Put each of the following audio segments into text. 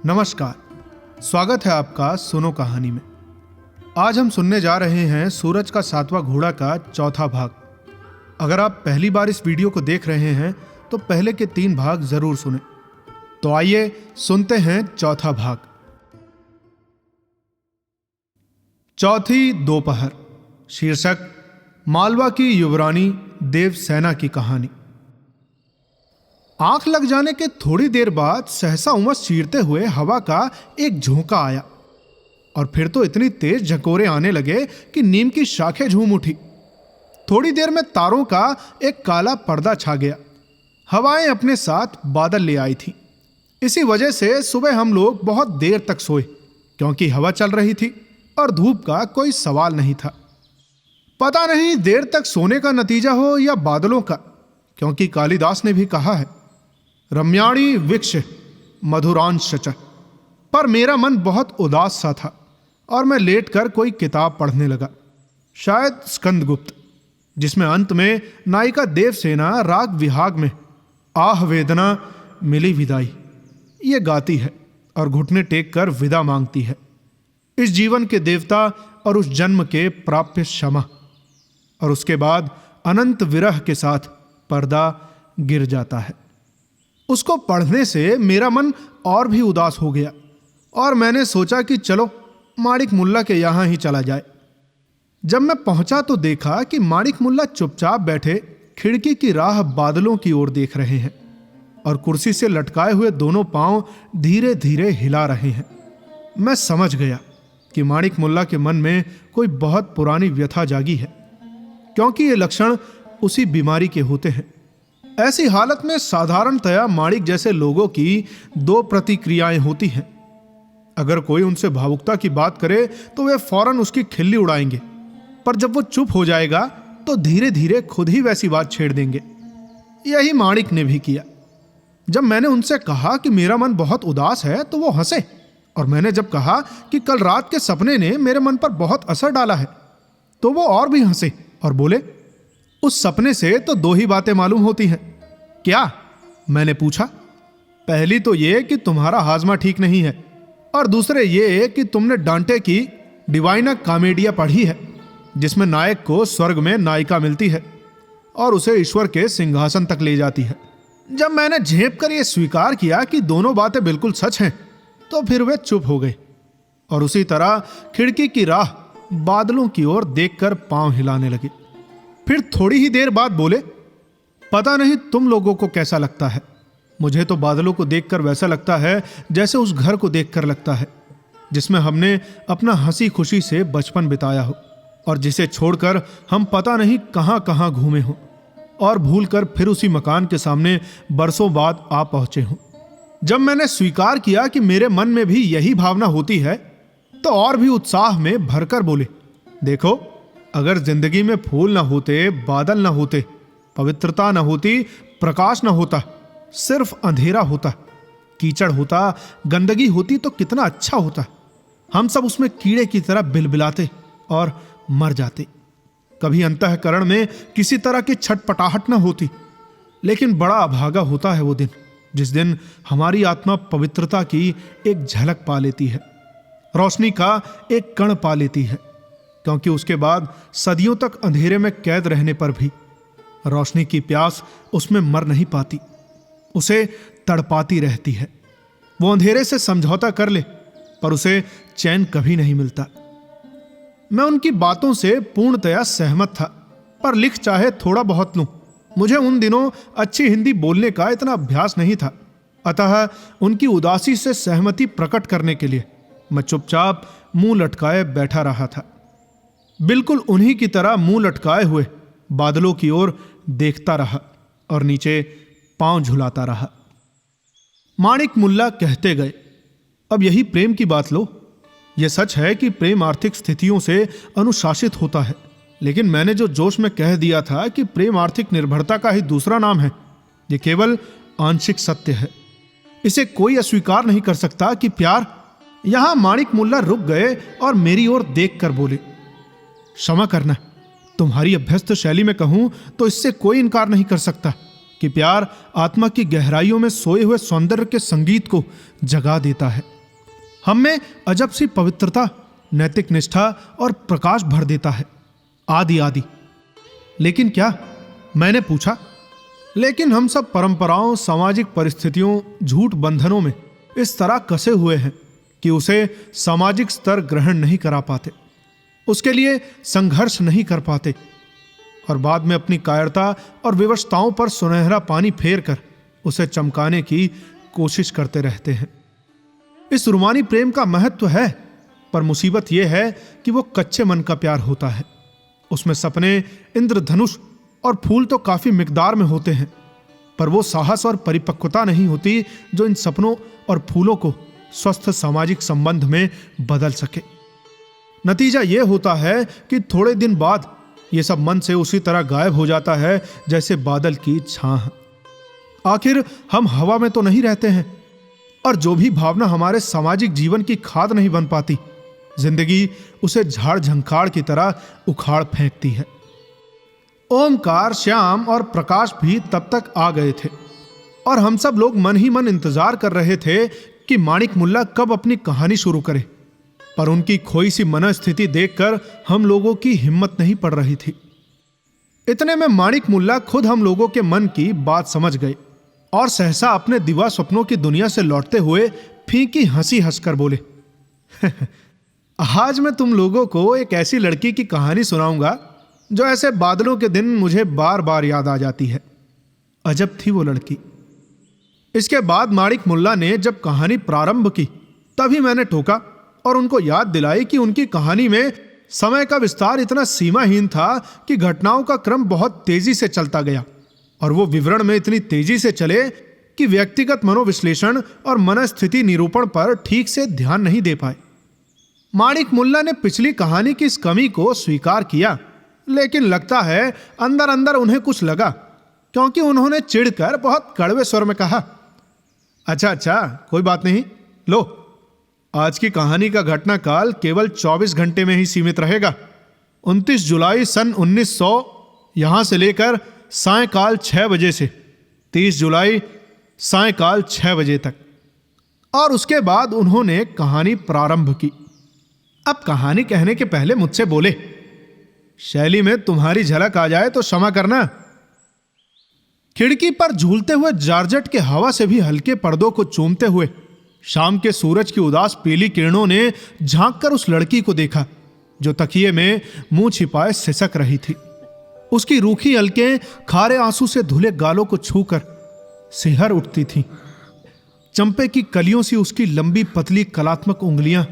नमस्कार, स्वागत है आपका सुनो कहानी में। आज हम सुनने जा रहे हैं सूरज का सातवां घोड़ा का चौथा भाग। अगर आप पहली बार इस वीडियो को देख रहे हैं तो पहले के 3 भाग जरूर सुने। तो आइए सुनते हैं चौथा भाग। चौथी दोपहर, शीर्षक मालवा की युवरानी देवसेना की कहानी। आंख लग जाने के थोड़ी देर बाद सहसा उमस चीरते हुए हवा का एक झोंका आया और फिर तो इतनी तेज झकोरे आने लगे कि नीम की शाखें झूम उठी। थोड़ी देर में तारों का एक काला पर्दा छा गया। हवाएं अपने साथ बादल ले आई थी। इसी वजह से सुबह हम लोग बहुत देर तक सोए, क्योंकि हवा चल रही थी और धूप का कोई सवाल नहीं था। पता नहीं देर तक सोने का नतीजा हो या बादलों का, क्योंकि कालिदास ने भी कहा है, रम्याणी विक्ष मधुरांश च। पर मेरा मन बहुत उदास सा था और मैं लेटकर कोई किताब पढ़ने लगा, शायद स्कंदगुप्त, जिसमें अंत में नायिका देवसेना राग विहाग में आह वेदना मिली विदाई ये गाती है और घुटने टेक कर विदा मांगती है, इस जीवन के देवता और उस जन्म के प्राप्य क्षमा। और उसके बाद अनंत विरह के साथ पर्दा गिर जाता है। उसको पढ़ने से मेरा मन और भी उदास हो गया और मैंने सोचा कि चलो माणिक मुल्ला के यहां ही चला जाए। जब मैं पहुंचा तो देखा कि माणिक मुल्ला चुपचाप बैठे खिड़की की राह बादलों की ओर देख रहे हैं और कुर्सी से लटकाए हुए दोनों पांव धीरे धीरे हिला रहे हैं। मैं समझ गया कि माणिक मुल्ला के मन में कोई बहुत पुरानी व्यथा जागी है, क्योंकि ये लक्षण उसी बीमारी के होते हैं। ऐसी हालत में साधारणतया माणिक जैसे लोगों की 2 प्रतिक्रियाएं होती हैं। अगर कोई उनसे भावुकता की बात करे तो वे फौरन उसकी खिल्ली उड़ाएंगे, पर जब वो चुप हो जाएगा तो धीरे धीरे खुद ही वैसी बात छेड़ देंगे। यही माणिक ने भी किया। जब मैंने उनसे कहा कि मेरा मन बहुत उदास है तो वो हंसे, और मैंने जब कहा कि कल रात के सपने ने मेरे मन पर बहुत असर डाला है तो वो और भी हंसे और बोले, उस सपने से तो 2 ही बातें मालूम होती हैं। क्या? मैंने पूछा। पहली तो ये कि तुम्हारा हाजमा ठीक नहीं है, और दूसरे ये कि तुमने डांटे की डिवाइना कॉमेडिया पढ़ी है, जिसमें नायक को स्वर्ग में नायिका मिलती है और उसे ईश्वर के सिंहासन तक ले जाती है। जब मैंने झेप कर यह स्वीकार किया कि दोनों बातें बिल्कुल सच हैं, तो फिर वे चुप हो गए और उसी तरह खिड़की की राह बादलों की ओर देखकर पांव हिलाने लगे। फिर थोड़ी ही देर बाद बोले, पता नहीं तुम लोगों को कैसा लगता है, मुझे तो बादलों को देखकर वैसा लगता है जैसे उस घर को देखकर लगता है जिसमें हमने अपना हंसी खुशी से बचपन बिताया हो और जिसे छोड़कर हम पता नहीं कहां कहां घूमे हों और भूलकर फिर उसी मकान के सामने बरसों बाद आ पहुंचे हों। जब मैंने स्वीकार किया कि मेरे मन में भी यही भावना होती है, तो और भी उत्साह में भरकर बोले, देखो, अगर जिंदगी में फूल ना होते, बादल ना होते, पवित्रता ना होती, प्रकाश ना होता, सिर्फ अंधेरा होता, कीचड़ होता, गंदगी होती, तो कितना अच्छा होता। हम सब उसमें कीड़े की तरह बिलबिलाते और मर जाते। कभी अंतःकरण में किसी तरह की छटपटाहट ना होती। लेकिन बड़ा अभागा होता है वो दिन, जिस दिन हमारी आत्मा पवित्रता की एक झलक पा लेती है, रोशनी का एक कण पा लेती है, क्योंकि उसके बाद सदियों तक अंधेरे में कैद रहने पर भी रोशनी की प्यास उसमें मर नहीं पाती, उसे तड़पाती रहती है। वो अंधेरे से समझौता कर ले, पर उसे चैन कभी नहीं मिलता। मैं उनकी बातों से पूर्णतया सहमत था, पर लिख चाहे थोड़ा बहुत लूं, मुझे उन दिनों अच्छी हिंदी बोलने का इतना अभ्यास नहीं था। अतः उनकी उदासी से सहमति प्रकट करने के लिए मैं चुपचाप मुंह लटकाए बैठा रहा था, बिल्कुल उन्हीं की तरह मुंह लटकाए हुए बादलों की ओर देखता रहा और नीचे पांव झुलाता रहा। माणिक मुल्ला कहते गए, अब यही प्रेम की बात लो। यह सच है कि प्रेम आर्थिक स्थितियों से अनुशासित होता है, लेकिन मैंने जो जोश में कह दिया था कि प्रेम आर्थिक निर्भरता का ही दूसरा नाम है, यह केवल आंशिक सत्य है। इसे कोई अस्वीकार नहीं कर सकता कि प्यार। यहां माणिक मुल्ला रुक गए और मेरी ओर देखकर बोले, क्षमा करना, तुम्हारी अभ्यस्त शैली में कहूं तो इससे कोई इनकार नहीं कर सकता, कि प्यार आत्मा की गहराइयों में सोए हुए सौंदर्य के संगीत को जगा देता है, हम में अजब सी पवित्रता, नैतिक निष्ठा और प्रकाश भर देता है, आदि आदि। लेकिन क्या, मैंने पूछा, लेकिन हम सब परंपराओं, सामाजिक परिस्थितियों, झूठ बंधनों में इस तरह कसे हुए हैं कि उसे सामाजिक स्तर ग्रहण नहीं करा पाते, उसके लिए संघर्ष नहीं कर पाते और बाद में अपनी कायरता और विवशताओं पर सुनहरा पानी फेर कर उसे चमकाने की कोशिश करते रहते हैं। इस रूमानी प्रेम का महत्व है, पर मुसीबत यह है कि वो कच्चे मन का प्यार होता है। उसमें सपने, इंद्रधनुष और फूल तो काफी मिकदार में होते हैं, पर वो साहस और परिपक्वता नहीं होती जो इन सपनों और फूलों को स्वस्थ सामाजिक संबंध में बदल सके। नतीजा यह होता है कि थोड़े दिन बाद ये सब मन से उसी तरह गायब हो जाता है जैसे बादल की छाह। आखिर हम हवा में तो नहीं रहते हैं, और जो भी भावना हमारे सामाजिक जीवन की खाद नहीं बन पाती, जिंदगी उसे झाड़ झंखाड़ की तरह उखाड़ फेंकती है। ओमकार, श्याम और प्रकाश भी तब तक आ गए थे और हम सब लोग मन ही मन इंतजार कर रहे थे कि माणिक मुल्ला कब अपनी कहानी शुरू करे, पर उनकी खोई सी मनस्थिति देखकर हम लोगों की हिम्मत नहीं पड़ रही थी। इतने में माणिक मुल्ला खुद हम लोगों के मन की बात समझ गए और सहसा अपने दिवा स्वप्नों की दुनिया से लौटते हुए फीकी हंसी हंसकर बोले, आज मैं तुम लोगों को एक ऐसी लड़की की कहानी सुनाऊंगा जो ऐसे बादलों के दिन मुझे बार बार याद आ जाती है। अजब थी वो लड़की। इसके बाद माणिक मुल्ला ने जब कहानी प्रारंभ की, तभी मैंने टोका और उनको याद दिलाई कि उनकी कहानी में समय का विस्तार इतना सीमाहीन था कि घटनाओं का क्रम बहुत तेजी से चलता गया और वो विवरण में इतनी तेजी से चले कि व्यक्तिगत मनोविश्लेषण और मनस्थिति निरूपण पर ठीक से ध्यान नहीं दे पाए। माणिक मुल्ला ने पिछली कहानी की इस कमी को स्वीकार किया, लेकिन लगता है अंदर अंदर उन्हें कुछ लगा, क्योंकि उन्होंने चिढ़कर बहुत कड़वे स्वर में कहा, अच्छा, कोई बात नहीं, लो, आज की कहानी का घटनाकाल केवल 24 घंटे में ही सीमित रहेगा। 29 जुलाई सन 1900 यहां से लेकर सायंकाल 6 बजे से 30 जुलाई सायंकाल 6 बजे तक। और उसके बाद उन्होंने कहानी प्रारंभ की। अब कहानी कहने के पहले मुझसे बोले, शैली में तुम्हारी झलक आ जाए तो क्षमा करना। खिड़की पर झूलते हुए जारजट के हवा से भी हल्के पर्दों को चूमते हुए शाम के सूरज की उदास पीली किरणों ने झांककर उस लड़की को देखा जो तकिए में मुंह छिपाए सिसक रही थी। उसकी रूखी अलकें खारे आंसू से धुले गालों को छूकर सिहर उठती थीं। चंपे की कलियों सी उसकी लंबी पतली कलात्मक उंगलियां,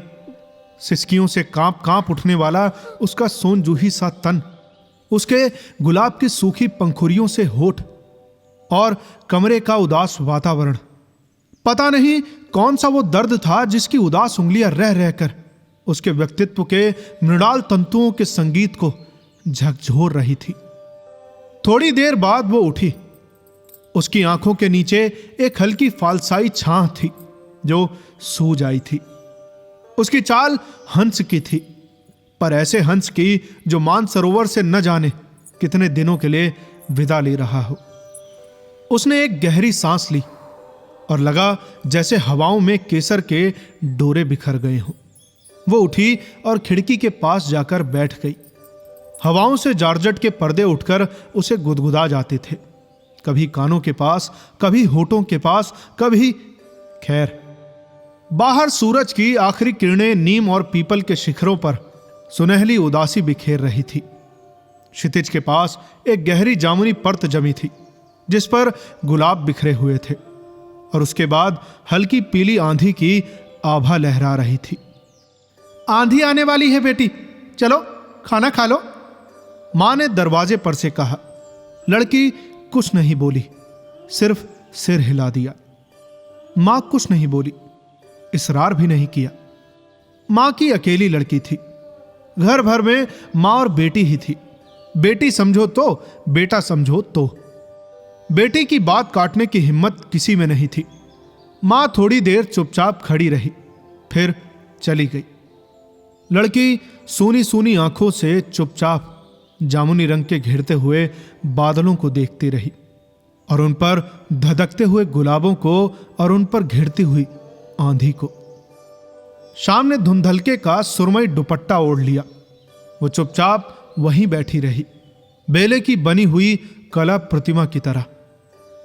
सिसकियों से कांप कांप उठने वाला उसका सोनजूही सा तन, उसके गुलाब की सूखी पंखुड़ियों से होठ और कमरे का उदास वातावरण। पता नहीं कौन सा वो दर्द था जिसकी उदास उंगलियां रह रहकर उसके व्यक्तित्व के मृणाल तंतुओं के संगीत को झकझोर रही थी। थोड़ी देर बाद वो उठी। उसकी आंखों के नीचे एक हल्की फालसाई छां थी जो सूज आई थी। उसकी चाल हंस की थी, पर ऐसे हंस की जो मानसरोवर से न जाने कितने दिनों के लिए विदा ले रहा हो। उसने एक गहरी सांस ली और लगा जैसे हवाओं में केसर के डोरे बिखर गए हों। वो उठी और खिड़की के पास जाकर बैठ गई। हवाओं से जारजट के पर्दे उठकर उसे गुदगुदा जाते थे, कभी कानों के पास, कभी होठों के पास, कभी। खैर, बाहर सूरज की आखिरी किरणें नीम और पीपल के शिखरों पर सुनहली उदासी बिखेर रही थी। क्षितिज के पास एक गहरी जामुनी परत जमी थी जिस पर गुलाब बिखरे हुए थे, और उसके बाद हल्की पीली आंधी की आभा लहरा रही थी। आंधी आने वाली है बेटी, चलो खाना खा लो, मां ने दरवाजे पर से कहा। लड़की कुछ नहीं बोली, सिर्फ सिर हिला दिया। मां कुछ नहीं बोली, इसरार भी नहीं किया। मां की अकेली लड़की थी। घर भर में मां और बेटी ही थी। बेटी समझो तो, बेटा समझो तो। बेटी की बात काटने की हिम्मत किसी में नहीं थी। मां थोड़ी देर चुपचाप खड़ी रही, फिर चली गई। लड़की सूनी सूनी आंखों से चुपचाप जामुनी रंग के घिरते हुए बादलों को देखती रही और उन पर धधकते हुए गुलाबों को और उन पर घिरती हुई आंधी को। शाम ने धुंधलके का सुरमई दुपट्टा ओढ़ लिया। वो चुपचाप वहीं बैठी रही, बेले की बनी हुई कला प्रतिमा की तरह।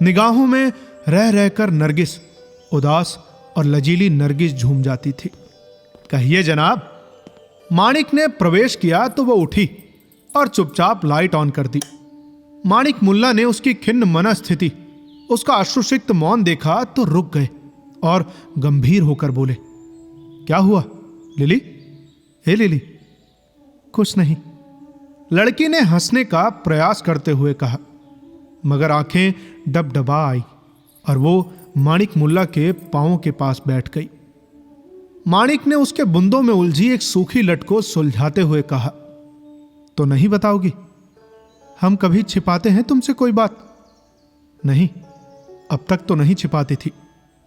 निगाहों में रह रहकर नरगिस, उदास और लजीली नरगिस झूम जाती थी। कहिए जनाब। माणिक ने प्रवेश किया तो वह उठी और चुपचाप लाइट ऑन कर दी। माणिक मुल्ला ने उसकी खिन्न मनस्थिति, उसका अश्रुसिक्त मौन देखा तो रुक गए और गंभीर होकर बोले, क्या हुआ लिली? हे लिली। कुछ नहीं, लड़की ने हंसने का प्रयास करते हुए कहा, मगर आंखें डबडबा आई और वो माणिक मुल्ला के पांवों के पास बैठ गई। माणिक ने उसके बुंदों में उलझी एक सूखी लट को सुलझाते हुए कहा, तो नहीं बताओगी? हम कभी छिपाते हैं तुमसे कोई बात? नहीं, अब तक तो नहीं छिपाती थी,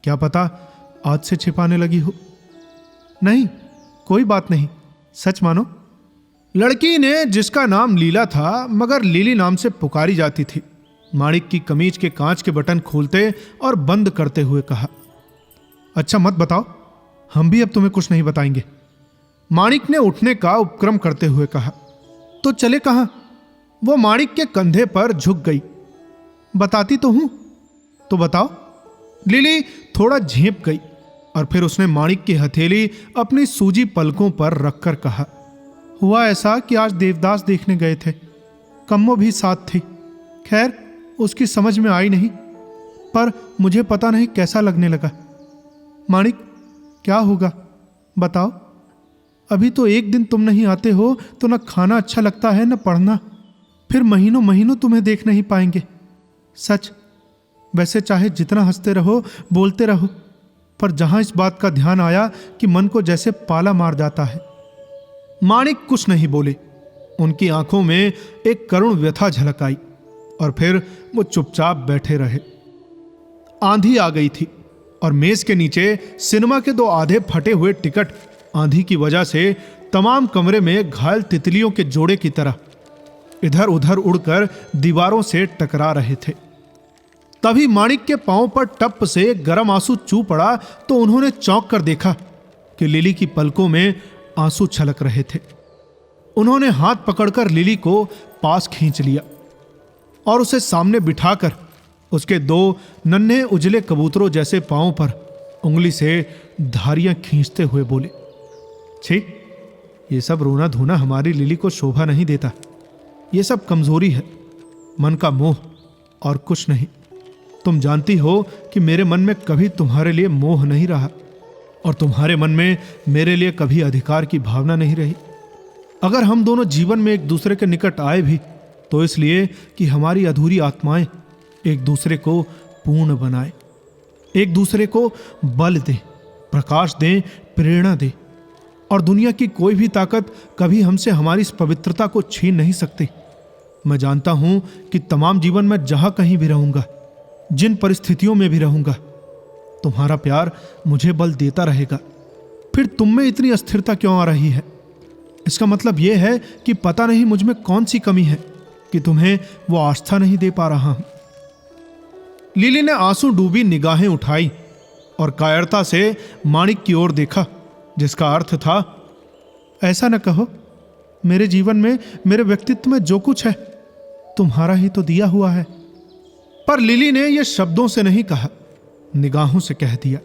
क्या पता आज से छिपाने लगी हो। नहीं, कोई बात नहीं, सच मानो। लड़की ने, जिसका नाम लीला था मगर लिली नाम से पुकारी जाती थी, माणिक की कमीज के कांच के बटन खोलते और बंद करते हुए कहा, अच्छा मत बताओ, हम भी अब तुम्हें कुछ नहीं बताएंगे। माणिक ने उठने का उपक्रम करते हुए कहा, तो चले कहां? वो माणिक के कंधे पर झुक गई। बताती तो हूं, तो बताओ। लिली थोड़ा झेंप गई और फिर उसने माणिक की हथेली अपनी सूजी पलकों पर रखकर कहा, हुआ ऐसा कि आज देवदास देखने गए थे, कम्मो भी साथ थी। खैर उसकी समझ में आई नहीं, पर मुझे पता नहीं कैसा लगने लगा। माणिक क्या होगा बताओ? अभी तो एक दिन तुम नहीं आते हो तो न खाना अच्छा लगता है न पढ़ना, फिर महीनों महीनों तुम्हें देख नहीं पाएंगे। सच, वैसे चाहे जितना हंसते रहो बोलते रहो, पर जहां इस बात का ध्यान आया कि मन को जैसे पाला मार जाता है। माणिक कुछ नहीं बोले। उनकी आंखों में एक करुण व्यथा झलक आई और फिर वो चुपचाप बैठे रहे। आंधी आ गई थी और मेज के नीचे सिनेमा के 2 आधे फटे हुए टिकट आंधी की वजह से तमाम कमरे में घायल तितलियों के जोड़े की तरह इधर उधर उड़कर दीवारों से टकरा रहे थे। तभी माणिक के पांव पर टप से गर्म आंसू चू पड़ा तो उन्होंने चौंक कर देखा कि लिली की पलकों में आंसू छलक रहे थे। उन्होंने हाथ पकड़कर लिली को पास खींच लिया और उसे सामने बिठाकर उसके 2 नन्हे उजले कबूतरों जैसे पांवों पर उंगली से धारियां खींचते हुए बोले, छी, ये सब रोना धोना हमारी लिली को शोभा नहीं देता। ये सब कमजोरी है, मन का मोह और कुछ नहीं। तुम जानती हो कि मेरे मन में कभी तुम्हारे लिए मोह नहीं रहा और तुम्हारे मन में मेरे लिए कभी अधिकार की भावना नहीं रही। अगर हम दोनों जीवन में एक दूसरे के निकट आए भी तो इसलिए कि हमारी अधूरी आत्माएं एक दूसरे को पूर्ण बनाए, एक दूसरे को बल दे, प्रकाश दे, प्रेरणा दे, और दुनिया की कोई भी ताकत कभी हमसे हमारी इस पवित्रता को छीन नहीं सकती। मैं जानता हूं कि तमाम जीवन में जहां कहीं भी रहूंगा, जिन परिस्थितियों में भी रहूंगा, तुम्हारा प्यार मुझे बल देता रहेगा। फिर तुम में इतनी अस्थिरता क्यों आ रही है? इसका मतलब यह है कि पता नहीं मुझ में कौन सी कमी है कि तुम्हें वो आस्था नहीं दे पा रहा हूं। लिली ने आंसू डूबी निगाहें उठाई और कायरता से माणिक की ओर देखा, जिसका अर्थ था, ऐसा न कहो, मेरे जीवन में, मेरे व्यक्तित्व में जो कुछ है तुम्हारा ही तो दिया हुआ है। पर लिली ने यह शब्दों से नहीं कहा, निगाहों से कह दिया।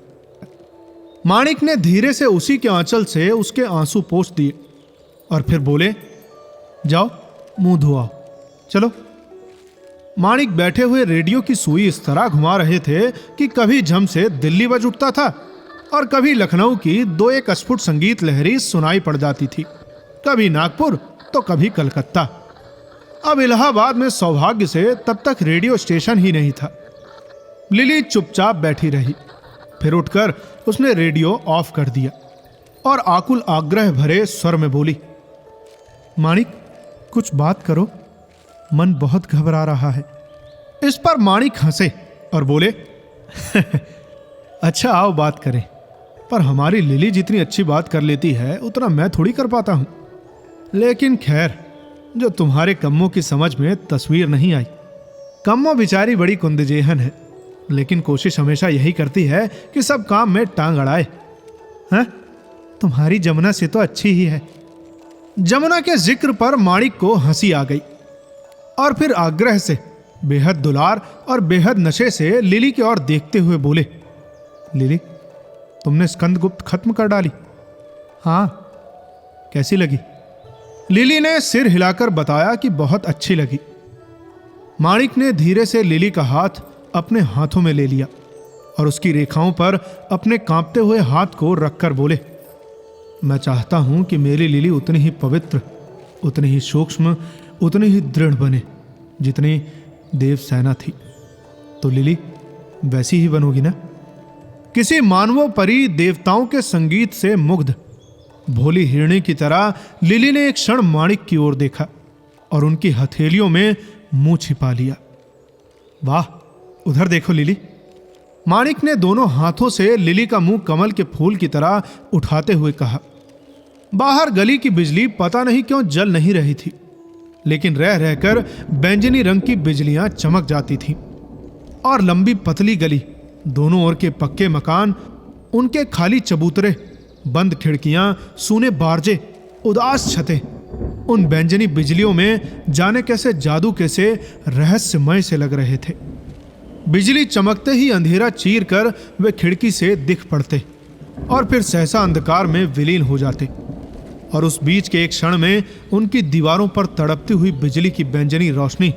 माणिक ने धीरे से उसी के आंचल से उसके आंसू पोंछ दिए और फिर बोले, जाओ मुंह धोआओ, चलो। माणिक बैठे हुए रेडियो की सुई इस तरह घुमा रहे थे कि कभी झम से दिल्ली बज उठता था और कभी लखनऊ की 2-1 अस्फुट संगीत लहरी सुनाई पड़ जाती थी, कभी नागपुर तो कभी कलकत्ता। अब इलाहाबाद में सौभाग्य से तब तक रेडियो स्टेशन ही नहीं था। लिली चुपचाप बैठी रही, फिर उठकर उसने रेडियो ऑफ कर दिया और आकुल आग्रह भरे स्वर में बोली, माणिक कुछ बात करो, मन बहुत घबरा रहा है। इस पर माणिक हंसे और बोले, अच्छा आओ बात करें, पर हमारी लिली जितनी अच्छी बात कर लेती है उतना मैं थोड़ी कर पाता हूं। लेकिन खैर, जो तुम्हारे कम्मों की समझ में तस्वीर नहीं आई, कम्मो बेचारी बड़ी कुंदजेहन है, लेकिन कोशिश हमेशा यही करती है कि सब काम में टांग अड़ाए। हैं? तुम्हारी जमुना से तो अच्छी ही है। जमुना के जिक्र पर माणिक को हंसी आ गई और फिर आग्रह से, बेहद दुलार और बेहद नशे से लिली की ओर देखते हुए बोले, लिली, तुमने स्कंदगुप्त खत्म कर डाली? हाँ। कैसी लगी? लिली ने सिर हिलाकर बताया कि बहुत अच्छी लगी। माणिक ने धीरे से लिली का हाथ अपने हाथों में ले लिया और उसकी रेखाओं पर अपने कांपते हुए हाथ को रखकर बोले, मैं चाहता हूं कि मेरी लिली उतनी ही पवित्र, उतनी ही सूक्ष्म, उतनी ही दृढ़ बने जितनी देवसेना थी। तो लिली वैसी ही बनोगी ना? किसी मानवों परी देवताओं के संगीत से मुग्ध भोली हिरणी की तरह लिली ने एक क्षण माणिक की ओर देखा और उनकी हथेलियों में मुंह छिपा लिया। वाह, उधर देखो लिली। माणिक ने दोनों हाथों से लिली का मुंह कमल के फूल की तरह उठाते हुए कहा। बाहर गली की बिजली पता नहीं क्यों जल नहीं रही थी, लेकिन रह रहकर बैंगनी रंग की बिजलियां चमक जाती थीं और लंबी पतली गली, दोनों ओर के पक्के मकान, उनके खाली चबूतरे, बंद खिड़कियां, सूने बारजे, उदास छतें, उन बैंगनी बिजलियों में जाने कैसे जादू कैसे रहस्यमय से लग रहे थे। बिजली चमकते ही अंधेरा चीर कर वे खिड़की से दिख पड़ते और फिर सहसा अंधकार में विलीन हो जाते, और उस बीच के एक क्षण में उनकी दीवारों पर तड़पती हुई बिजली की बैंगनी रोशनी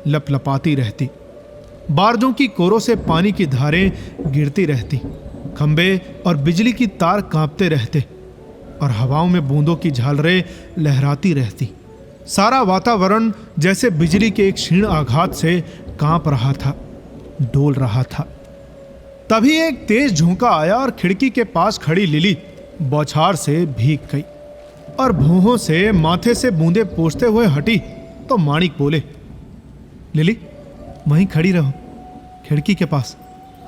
लपलपाती रहती। बारजों की कोरों से पानी की धारें गिरती रहती, खंबे और बिजली की तार कांपते रहते और हवाओं में बूंदों की झालरें लहराती रहती। सारा वातावरण जैसे बिजली के एक क्षीण आघात से कांप रहा था, डोल रहा था। तभी एक तेज झोंका आया और खिड़की के पास खड़ी लिली बौछार से भीग गई और भौहों से माथे से बूंदे पोंछते हुए हटी तो माणिक बोले, लिली वहीं खड़ी रहो, खिड़की के पास।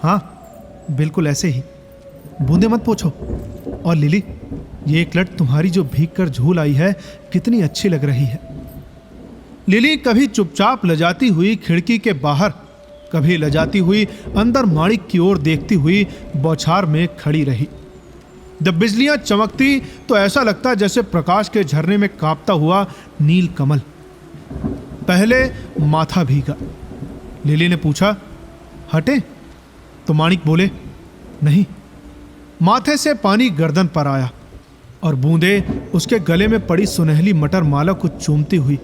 हाँ, बिल्कुल ऐसे ही, बूंदे मत पोंछो। और लिली, ये एक लट तुम्हारी जो भीग कर झूल आई है कितनी अच्छी लग रही है। लिली कभी चुपचाप लजाती हुई खिड़की के बाहर, कभी लजाती हुई अंदर माणिक की ओर देखती हुई बौछार में खड़ी रही। जब बिजलियां चमकती तो ऐसा लगता जैसे प्रकाश के झरने में कांपता हुआ नील कमल। पहले माथा भीगा। लिली ने पूछा, हटे? तो माणिक बोले, नहीं। माथे से पानी गर्दन पर आया और बूंदे उसके गले में पड़ी सुनहली मटर माला को चूमती हुई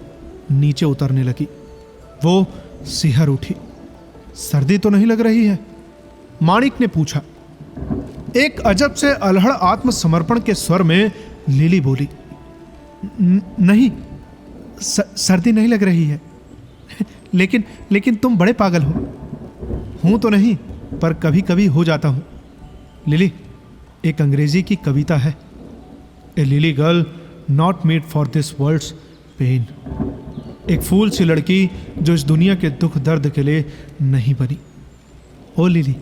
नीचे उतरने लगी। वो सिहर उठी। सर्दी तो नहीं लग रही है? माणिक ने पूछा। एक अजब से अलहड़ आत्मसमर्पण के स्वर में लिली बोली, नहीं, सर्दी नहीं लग रही है। लेकिन तुम बड़े पागल हो। हूं तो नहीं, पर कभी कभी हो जाता हूं। लिली, एक अंग्रेजी की कविता है, a lily girl not made for this world's pain. एक फूल सी लड़की जो इस दुनिया के दुख दर्द के लिए नहीं बनी। ओ लिली,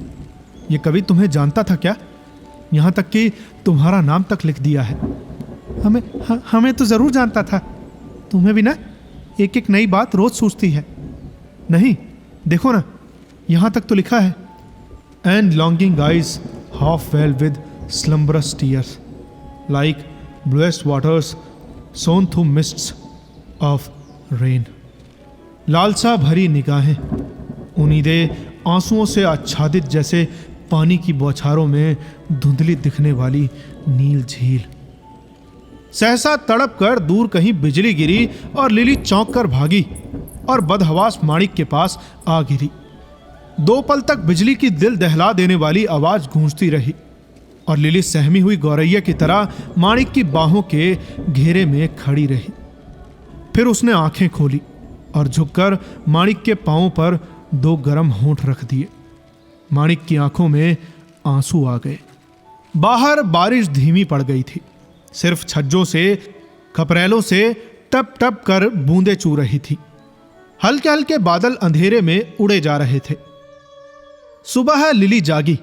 ये कवि तुम्हें जानता था क्या? यहां तक कि तुम्हारा नाम तक लिख दिया है। हमें तो जरूर जानता था। तुम्हें भी ना एक एक नई बात रोज सूझती है। नहीं, देखो ना, यहां तक तो लिखा है, and longing eyes half veil with slumberous tears like bluest waters seen through mists of rain. लालसा भरी निगाहें, उम्मीदें आंसुओं से आच्छादित जैसे पानी की बौछारों में धुंधली दिखने वाली नील झील। सहसा तड़प कर दूर कहीं बिजली गिरी और लिली चौंक कर भागी और बदहवास माणिक के पास आ गिरी। 2 पल तक बिजली की दिल दहला देने वाली आवाज गूंजती रही और लिली सहमी हुई गौरैया की तरह माणिक की बाहों के घेरे में खड़ी रही। फिर उसने आंखें खोली और झुककर माणिक के पांवों पर 2 गर्म होंठ रख दिए। माणिक की आंखों में आंसू आ गए। बाहर बारिश धीमी पड़ गई थी। सिर्फ छज्जों से, खपरेलों से टप टप कर बूंदें चू रही थी। हल्के हल्के बादल अंधेरे में उड़े जा रहे थे। सुबह लिली जागी,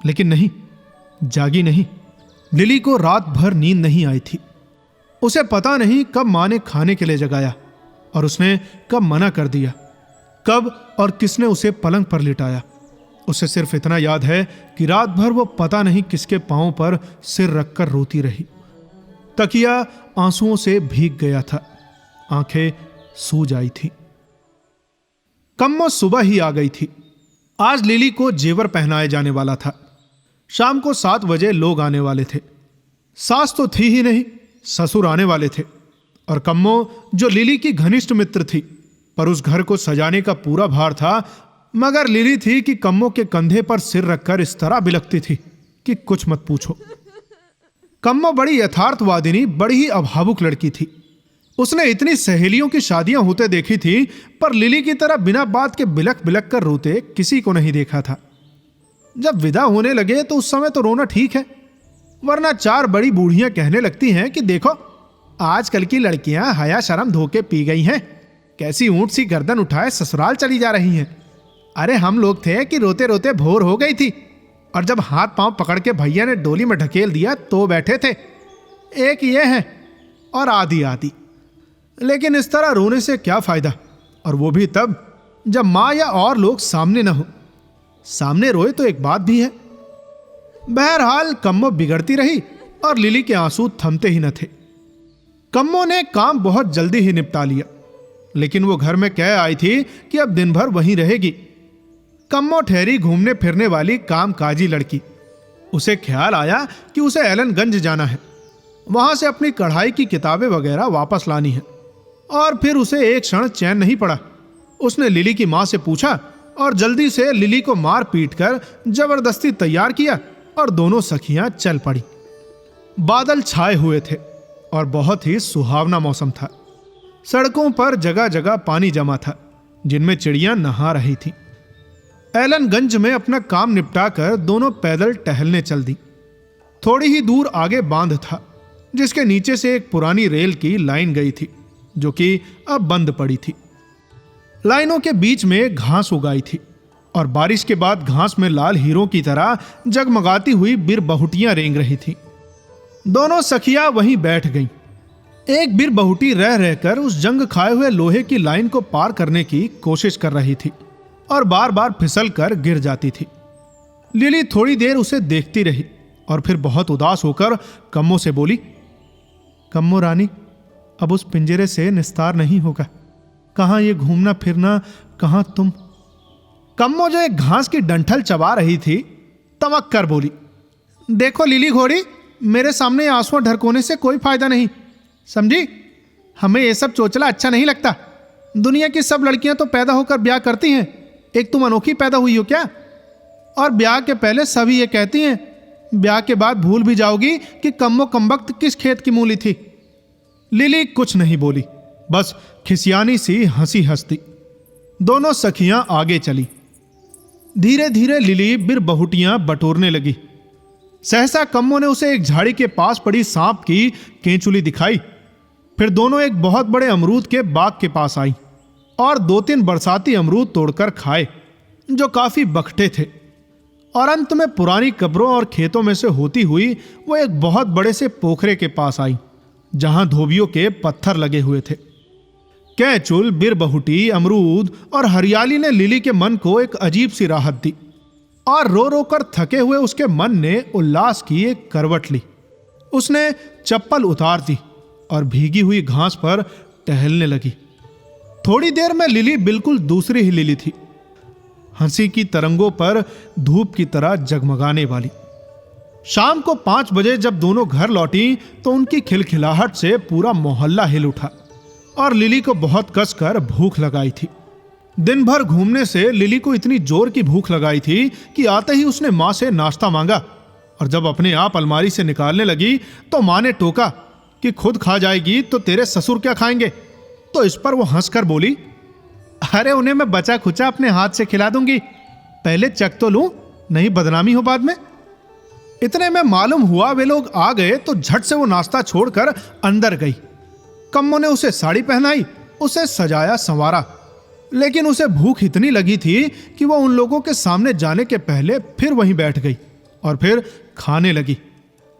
लेकिन नहीं, जागी नहीं। लिली को रात भर नींद नहीं आई थी। उसे पता नहीं कब मां ने खाने के लिए जगाया और उसने कब मना कर दिया। कब और किसने उसे पलंग पर लिटाया। उसे सिर्फ इतना याद है कि रात भर वो पता नहीं किसके पांव पर सिर रखकर रोती रही। तकिया आंसुओं से भीग गया था, आंखें सूज आई थी। कम्मो सुबह ही आ गई थी। आज लिली को जेवर पहनाया जाने वाला था। शाम को 7 बजे लोग आने वाले थे। सास तो थी ही नहीं, ससुर आने वाले थे। और कम्मो जो लिली की घनिष्ठ मित्र थी, पर उस घर को सजाने का पूरा भार था। मगर लिली थी कि कम्मो के कंधे पर सिर रखकर इस तरह बिलखती थी कि कुछ मत पूछो। कम्मो बड़ी यथार्थवादिनी, बड़ी ही अभावुक लड़की थी। उसने इतनी सहेलियों की शादियां होते देखी थी, पर लिली की तरह बिना बात के बिलख बिलख कर रोते किसी को नहीं देखा था। जब विदा होने लगे तो उस समय तो रोना ठीक है, वरना 4 बड़ी बूढ़ियां कहने लगती हैं कि देखो आजकल की लड़कियां हया शर्म धोके पी गई हैं, कैसी ऊंट सी गर्दन उठाए ससुराल चली जा रही हैं। अरे हम लोग थे कि रोते रोते भोर हो गई थी, और जब हाथ पांव पकड़ के भैया ने डोली में ढकेल दिया तो बैठे थे। एक ये है और आधी आधी। लेकिन इस तरह रोने से क्या फायदा, और वो भी तब जब माँ या और लोग सामने न हो। सामने रोए तो एक बात भी है। बहरहाल कम्मो बिगड़ती रही और लिली के आंसू थमते ही न थे। कम्मो ने काम बहुत जल्दी ही निपटा लिया, लेकिन वो घर में कह आई थी कि अब दिन भर वहीं रहेगी। कम्मो ठहरी घूमने फिरने वाली कामकाजी लड़की। उसे ख्याल आया कि उसे एलनगंज जाना है, वहां से अपनी कढ़ाई की किताबें वगैरह वापस लानी है। और फिर उसे एक क्षण चैन नहीं पड़ा। उसने लिली की मां से पूछा और जल्दी से लिली को मार पीट कर जबरदस्ती तैयार किया और दोनों सखियां चल पड़ी। बादल छाए हुए थे और बहुत ही सुहावना मौसम था। सड़कों पर जगह जगह पानी जमा था, जिनमें चिड़ियां नहा रही थी। एलनगंज में अपना काम निपटाकर दोनों पैदल टहलने चल दी। थोड़ी ही दूर आगे बांध था, जिसके नीचे से एक पुरानी रेल की लाइन गई थी, जो कि अब बंद पड़ी थी। लाइनों के बीच में घास उगाई थी और बारिश के बाद घास में लाल हीरों की तरह जगमगाती हुई बिरबहुटियां रेंग रही थी। दोनों सखियां वहीं बैठ गईं। एक बिरबहुटी रह रहकर उस जंग खाए हुए लोहे की लाइन को पार करने की कोशिश कर रही थी और बार बार फिसल कर गिर जाती थी। लिली थोड़ी देर उसे देखती रही और फिर बहुत उदास होकर कम्मो से बोली, कम्मो रानी, अब उस पिंजरे से निस्तार नहीं होगा। कहां ये घूमना फिरना, कहां तुम। कम्मो जो एक घास की डंठल चबा रही थी, तमक कर बोली, देखो लिली घोड़ी, मेरे सामने आंसुओं ढरकोने से कोई फायदा नहीं, समझी। हमें ये सब चोचला अच्छा नहीं लगता। दुनिया की सब लड़कियां तो पैदा होकर ब्याह करती हैं, एक तुम अनोखी पैदा हुई हो क्या। और ब्याह के पहले सभी ये कहती हैं, ब्याह के बाद भूल भी जाओगी कि कम्मो कमबख्त किस खेत की मूली थी। लिली कुछ नहीं बोली, बस खिसियानी सी हंसी हंसती। दोनों सखियां आगे चली। धीरे धीरे लिली बिरबहुटियां बटोरने लगी। सहसा कम्मो ने उसे एक झाड़ी के पास पड़ी सांप की केंचुली दिखाई। फिर दोनों एक बहुत बड़े अमरूद के बाग के पास आई और 2-3 बरसाती अमरूद तोड़कर खाए, जो काफी बखटे थे। और अंत में पुरानी कब्रों और खेतों में से होती हुई वो एक बहुत बड़े से पोखरे के पास आई, जहां धोबियों के पत्थर लगे हुए थे। कैचुल, बिरबहुटी, अमरूद और हरियाली ने लिली के मन को एक अजीब सी राहत दी और रो रो कर थके हुए उसके मन ने उल्लास की एक करवट ली। उसने चप्पल उतार दी और भीगी हुई घास पर टहलने लगी। थोड़ी देर में लिली बिल्कुल दूसरी ही लिली थी, हंसी की तरंगों पर धूप की तरह जगमगाने वाली। शाम को 5 बजे जब दोनों घर लौटी तो उनकी खिलखिलाहट से पूरा मोहल्ला हिल उठा और लिली को बहुत कसकर भूख लगाई थी। दिन भर घूमने से लिली को इतनी जोर की भूख लगाई थी कि आते ही उसने मां से नाश्ता मांगा, और जब अपने आप अलमारी से निकालने लगी तो मां ने टोका कि खुद खा जाएगी तो तेरे ससुर क्या खाएंगे। तो इस पर वो हंसकर बोली, अरे उन्हें मैं बचा खुचा अपने हाथ से खिला दूंगी, पहले चख तो लूं, नहीं बदनामी हो बाद में। इतने में मालूम हुआ वे लोग आ गए तो झट से वो नाश्ता छोड़कर अंदर गई। कम्मो ने उसे साड़ी पहनाई, उसे सजाया संवारा, लेकिन उसे भूख इतनी लगी थी कि वो उन लोगों के सामने जाने के पहले फिर वहीं बैठ गई और फिर खाने लगी।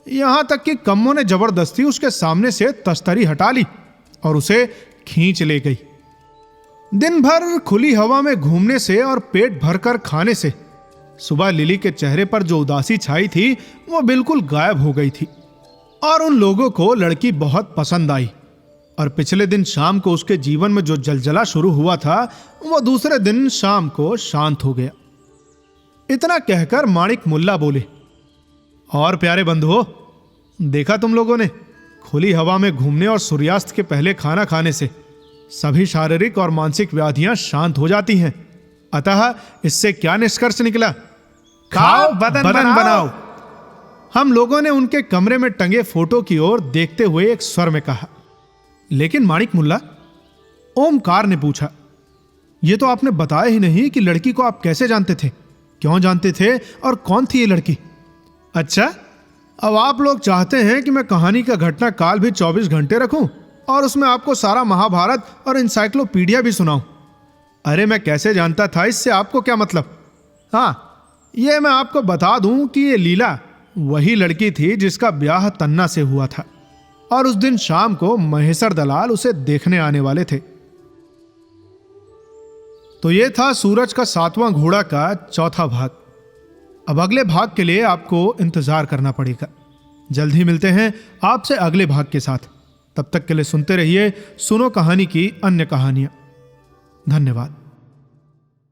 यहां तक कि कम्मो ने जबरदस्ती उसके सामने से तस्तरी हटा ली और उसे खींच ले गई। दिन भर खुली हवा में घूमने से और पेट भरकर खाने से सुबह लिली के चेहरे पर जो उदासी छाई थी वो बिल्कुल गायब हो गई थी। और उन लोगों को लड़की बहुत पसंद आई और पिछले दिन शाम को उसके जीवन में जो जलजला शुरू हुआ था वो दूसरे दिन शाम को शांत हो गया। इतना कहकर माणिक मुल्ला बोले, और प्यारे बंधुओं, देखा तुम लोगों ने, खुली हवा में घूमने और सूर्यास्त के पहले खाना खाने से सभी शारीरिक और मानसिक व्याधियां शांत हो जाती हैं। अतः इससे क्या निष्कर्ष निकला? खाओ बदन बनाओ। हम लोगों ने उनके कमरे में टंगे फोटो की ओर देखते हुए एक स्वर में कहा। लेकिन माणिक मुल्ला, ओमकार ने पूछा, यह तो आपने बताया ही नहीं कि लड़की को आप कैसे जानते थे, क्यों जानते थे और कौन थी ये लड़की? अच्छा, अब आप लोग चाहते हैं कि मैं कहानी का घटना काल भी 24 घंटे रखूं और उसमें आपको सारा महाभारत और इंसाइक्लोपीडिया भी सुनाऊं? अरे मैं कैसे जानता था, इससे आपको क्या मतलब? हाँ, ये मैं आपको बता दूं कि ये लीला वही लड़की थी जिसका ब्याह तन्ना से हुआ था और उस दिन शाम को महेश्वर दलाल उसे देखने आने वाले थे। तो ये था सूरज का 7वां घोड़ा का चौथा भाग। अब अगले भाग के लिए आपको इंतजार करना पड़ेगा। जल्द ही मिलते हैं आपसे अगले भाग के साथ। तब तक के लिए सुनते रहिए सुनो कहानी की अन्य कहानियां। धन्यवाद।